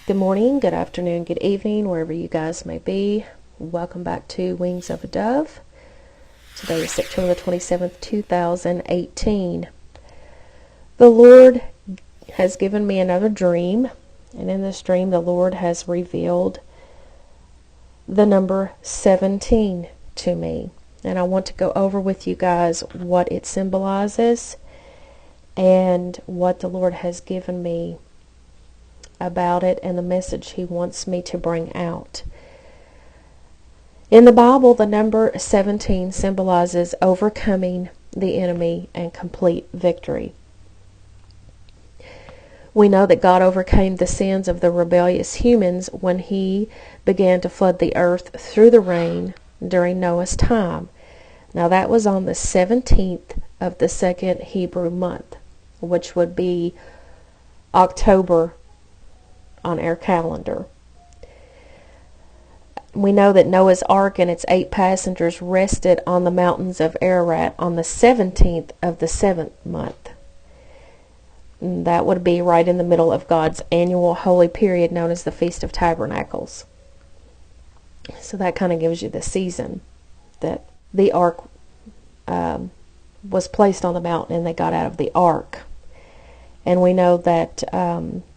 Good morning, good afternoon, good evening, wherever you guys may be. Welcome back to Wings of a Dove. Today is September the 27th, 2018. The Lord has given me another dream, and in this dream the Lord has revealed the number 17 to me. And I want to go over with you guys what it symbolizes and what the Lord has given me about it and the message He wants me to bring out. In the Bible, the number 17 symbolizes overcoming the enemy and complete victory. We know that God overcame the sins of the rebellious humans when He began to flood the earth through the rain during Noah's time. Now that was on the 17th of the second Hebrew month, which would be October on our calendar. We know that Noah's Ark and its 8 passengers rested on the mountains of Ararat on the 17th of the 7th month. And that would be right in the middle of God's annual holy period known as the Feast of Tabernacles. So that kind of gives you the season that the Ark was placed on the mountain and they got out of the Ark. And we know that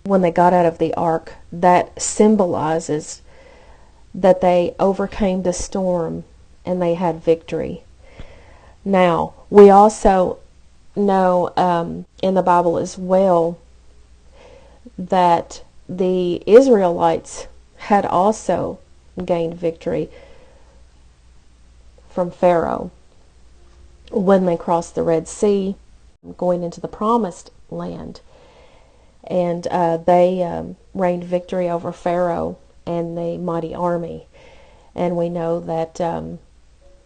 when they got out of the Ark, that symbolizes that they overcame the storm and they had victory. Now, we also know in the Bible as well that the Israelites had also gained victory from Pharaoh when they crossed the Red Sea, going into the Promised Land. And they reigned victory over Pharaoh and the mighty army. And we know that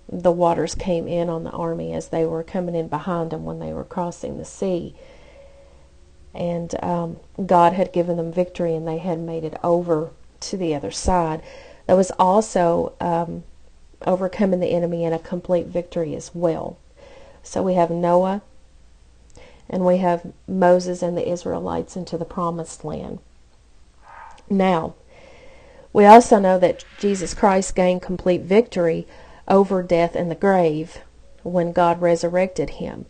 the waters came in on the army as they were coming in behind them when they were crossing the sea. And God had given them victory and they had made it over to the other side. That was also overcoming the enemy and a complete victory as well. So we have Noah, and we have Moses and the Israelites into the Promised Land. Now, we also know that Jesus Christ gained complete victory over death and the grave when God resurrected Him.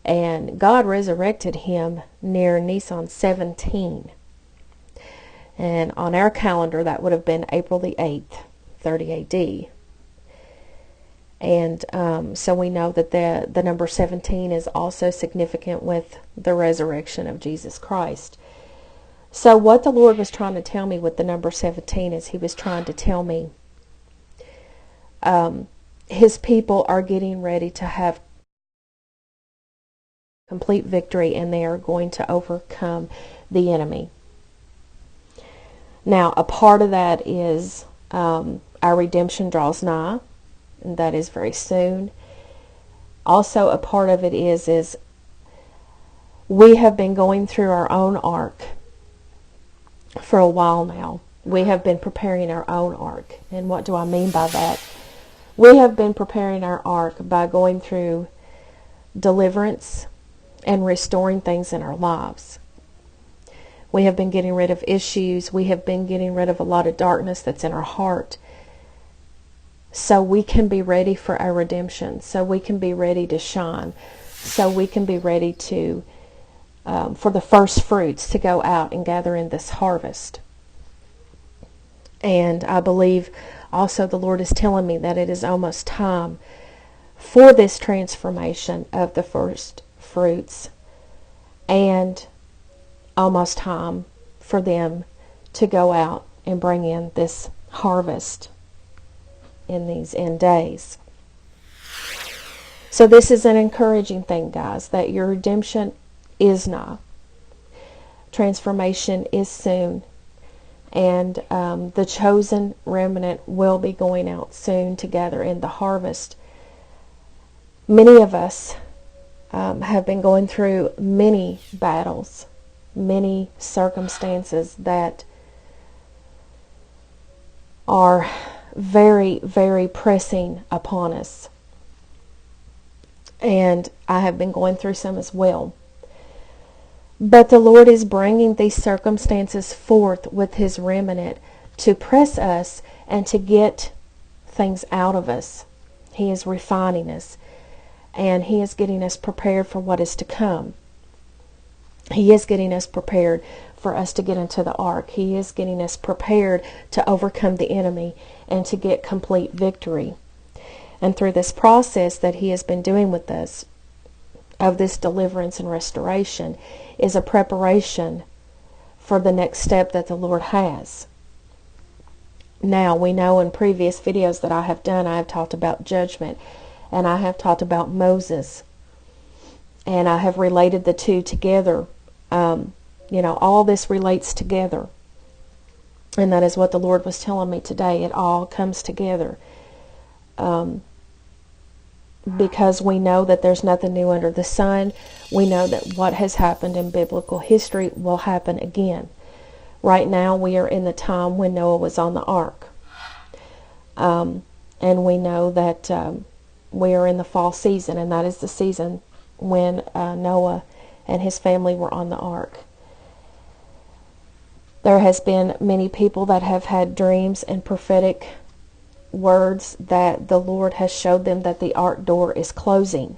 And God resurrected Him near Nisan 17. And on our calendar, that would have been April the 8th, 30 A.D. And so we know that the number 17 is also significant with the resurrection of Jesus Christ. So what the Lord was trying to tell me with the number 17 is He was trying to tell me His people are getting ready to have complete victory and they are going to overcome the enemy. Now, a part of that is our redemption draws nigh. And that is very soon. Also, a part of it is we have been going through our own ark for a while now. We have been preparing our own ark. And what do I mean by that? We have been preparing our ark by going through deliverance and restoring things in our lives. We have been getting rid of issues. We have been getting rid of a lot of darkness that's in our heart, so we can be ready for our redemption, so we can be ready to shine, so we can be ready to for the first fruits to go out and gather in this harvest. And I believe also the Lord is telling me that it is almost time for this transformation of the first fruits, and almost time for them to go out and bring in this harvest in these end days. So this is an encouraging thing, guys, that your redemption is nigh. Transformation is soon. And the chosen remnant will be going out soon to gather in the harvest. Many of us have been going through many battles, many circumstances that are very, very pressing upon us. And I have been going through some as well. But the Lord is bringing these circumstances forth with His remnant to press us and to get things out of us. He is refining us, and He is getting us prepared for what is to come. He is getting us prepared for us to get into the ark. He is getting us prepared to overcome the enemy and to get complete victory. And through this process that He has been doing with us, of this deliverance and restoration, is a preparation for the next step that the Lord has. Now, we know in previous videos that I have done, I have talked about judgment, and I have talked about Moses, and I have related the two together. All this relates together, and that is what the Lord was telling me today. It all comes together. Because we know that there's nothing new under the sun. We know that what has happened in biblical history will happen again. Right now we are in the time when Noah was on the ark. And we know that we are in the fall season, and that is the season when Noah and his family were on the ark. There has been many people that have had dreams and prophetic words that the Lord has showed them that the ark door is closing.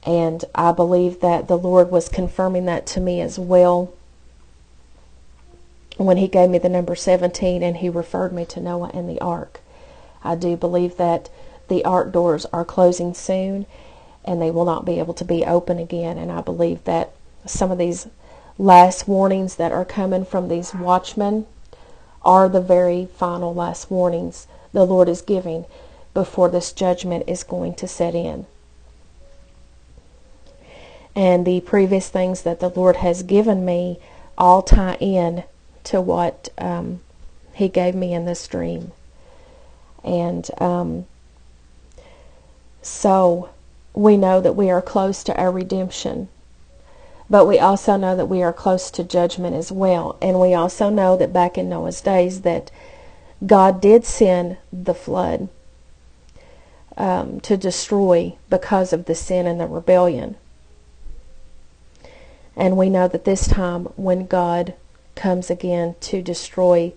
And I believe that the Lord was confirming that to me as well when He gave me the number 17 and He referred me to Noah and the ark. I do believe that the ark doors are closing soon and they will not be able to be open again. And I believe that some of these last warnings that are coming from these watchmen are the very final last warnings the Lord is giving before this judgment is going to set in. And the previous things that the Lord has given me all tie in to what He gave me in this dream. And so we know that we are close to our redemption. But we also know that we are close to judgment as well. And we also know that back in Noah's days that God did send the flood to destroy because of the sin and the rebellion. And we know that this time when God comes again to destroy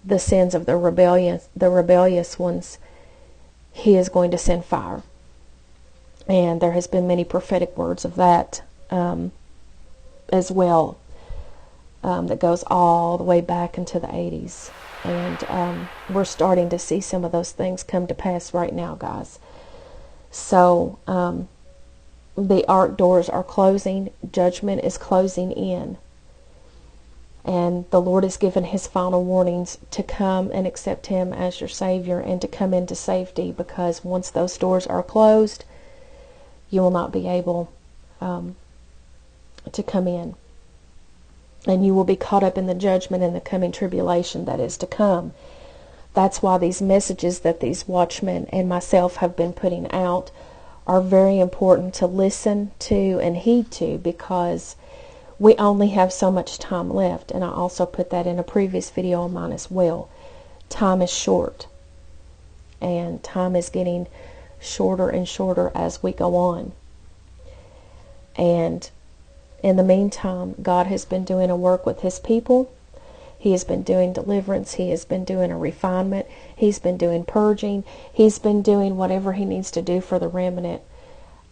the sins of the rebellious ones, He is going to send fire. And there has been many prophetic words of that as well, that goes all the way back into the 80s. And we're starting to see some of those things come to pass right now, guys. So the ark doors are closing. Judgment is closing in. And the Lord has given His final warnings to come and accept Him as your Savior and to come into safety, because once those doors are closed, you will not be able to come in. And you will be caught up in the judgment and the coming tribulation that is to come. That's why these messages that these watchmen and myself have been putting out are very important to listen to and heed to, because we only have so much time left. And I also put that in a previous video of mine as well. Time is short. And time is getting shorter and shorter as we go on. And in the meantime, God has been doing a work with His people. He has been doing deliverance. He has been doing a refinement. He's been doing purging. He's been doing whatever He needs to do for the remnant,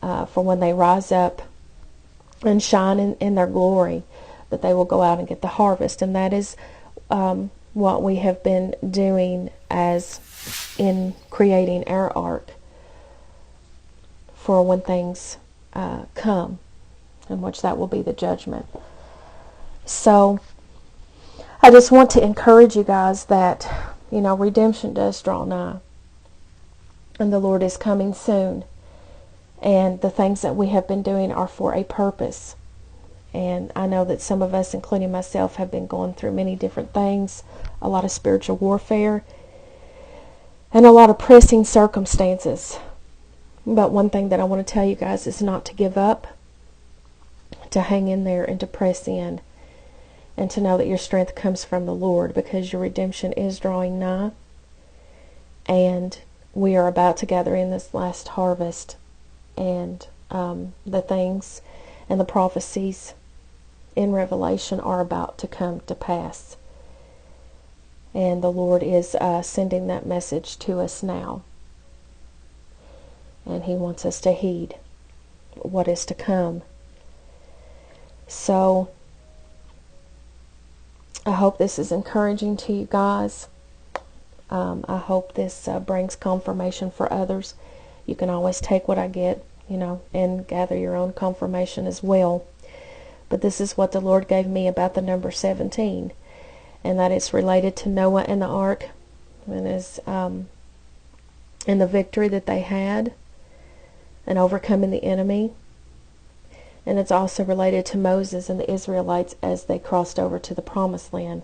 for when they rise up and shine in their glory, that they will go out and get the harvest. And that is what we have been doing as in creating our ark for when things come, in which that will be the judgment. So I just want to encourage you guys that, redemption does draw nigh. And the Lord is coming soon. And the things that we have been doing are for a purpose. And I know that some of us, including myself, have been going through many different things, a lot of spiritual warfare, and a lot of pressing circumstances. But one thing that I want to tell you guys is not to give up, to hang in there and to press in, and to know that your strength comes from the Lord, because your redemption is drawing nigh, and we are about to gather in this last harvest. And the things and the prophecies in Revelation are about to come to pass. And the Lord is sending that message to us now. And He wants us to heed what is to come. So, I hope this is encouraging to you guys. I hope this brings confirmation for others. You can always take what I get, and gather your own confirmation as well. But this is what the Lord gave me about the number 17, and that it's related to Noah and the ark, and the victory that they had and overcoming the enemy. And it's also related to Moses and the Israelites as they crossed over to the promised land,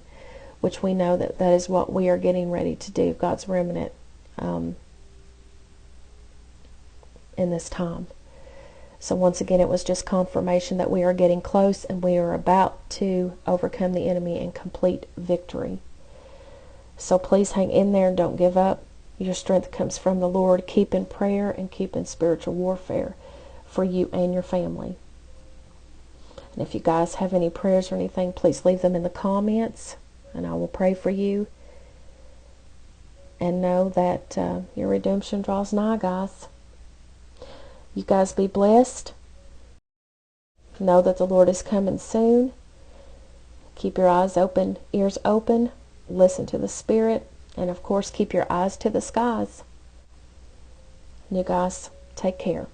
which we know that is what we are getting ready to do, God's remnant, in this time. So once again, it was just confirmation that we are getting close and we are about to overcome the enemy in complete victory. So please hang in there and don't give up. Your strength comes from the Lord. Keep in prayer and keep in spiritual warfare for you and your family. And if you guys have any prayers or anything, please leave them in the comments, and I will pray for you. And know that your redemption draws nigh, guys. You guys be blessed. Know that the Lord is coming soon. Keep your eyes open, ears open. Listen to the Spirit. And of course, keep your eyes to the skies. And you guys, take care.